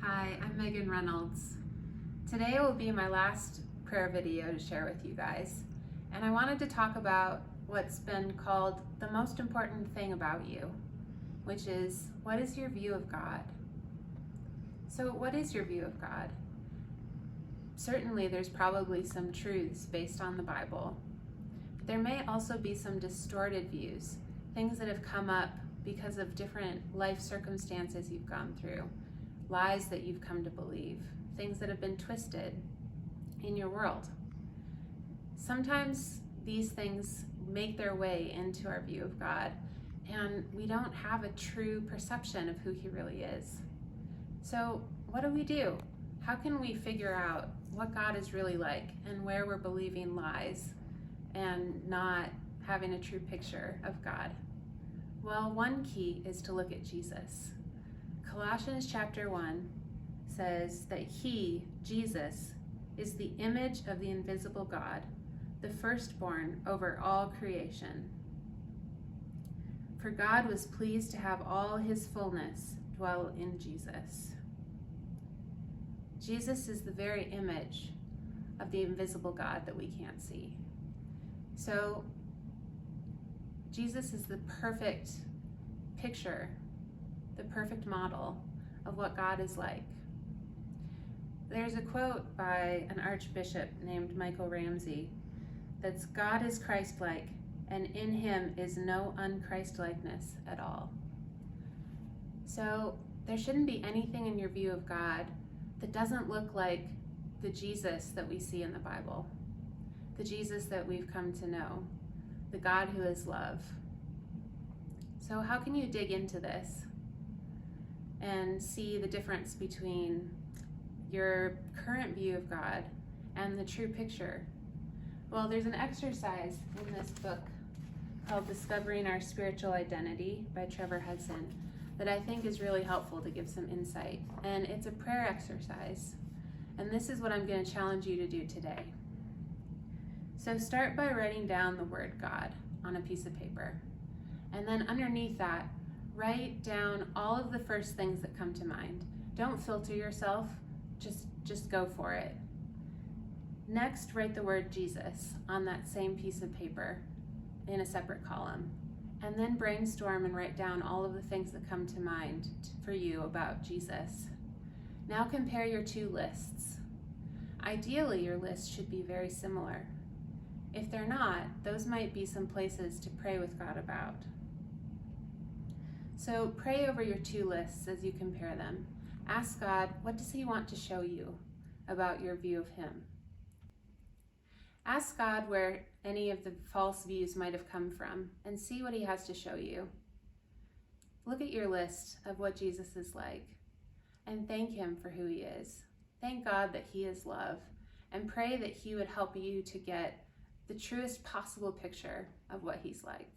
Hi, I'm Megan Reynolds. Today will be my last prayer video to share with you guys, and I wanted to talk about what's been called the most important thing about you, which is, what is your view of God? So what is your view of God? Certainly there's probably some truths based on the Bible, but there may also be some distorted views, things that have come up because of different life circumstances you've gone through, lies that you've come to believe, things that have been twisted in your world. Sometimes these things make their way into our view of God, and we don't have a true perception of who He really is. So what do? How can we figure out what God is really like and where we're believing lies and not having a true picture of God? Well, one key is to look at Jesus. Colossians chapter 1 says that He, Jesus, is the image of the invisible God, the firstborn over all creation. For God was pleased to have all His fullness dwell in Jesus. Jesus is the very image of the invisible God that we can't see. So Jesus is the perfect picture, the perfect model of what God is like. There's a quote by an archbishop named Michael Ramsey that's, "God is Christ-like, and in Him is no un-Christ-likeness at all." So there shouldn't be anything in your view of God that doesn't look like the Jesus that we see in the Bible, the Jesus that we've come to know, the God who is love. So how can you dig into this and see the difference between your current view of God and the true picture? Well, there's an exercise in this book called Discovering Our Spiritual Identity by Trevor Hudson that I think is really helpful to give some insight. And it's a prayer exercise. And this is what I'm going to challenge you to do today. So start by writing down the word God on a piece of paper. And then underneath that, write down all of the first things that come to mind. Don't filter yourself, just go for it. Next, write the word Jesus on that same piece of paper in a separate column. And then brainstorm and write down all of the things that come to mind for you about Jesus. Now compare your two lists. Ideally, your list should be very similar. If they're not, those might be some places to pray with God about. So pray over your two lists as you compare them. Ask God, what does He want to show you about your view of Him? Ask God where any of the false views might have come from and see what He has to show you. Look at your list of what Jesus is like and thank Him for who He is. Thank God that He is love, and pray that He would help you to get the truest possible picture of what He's like.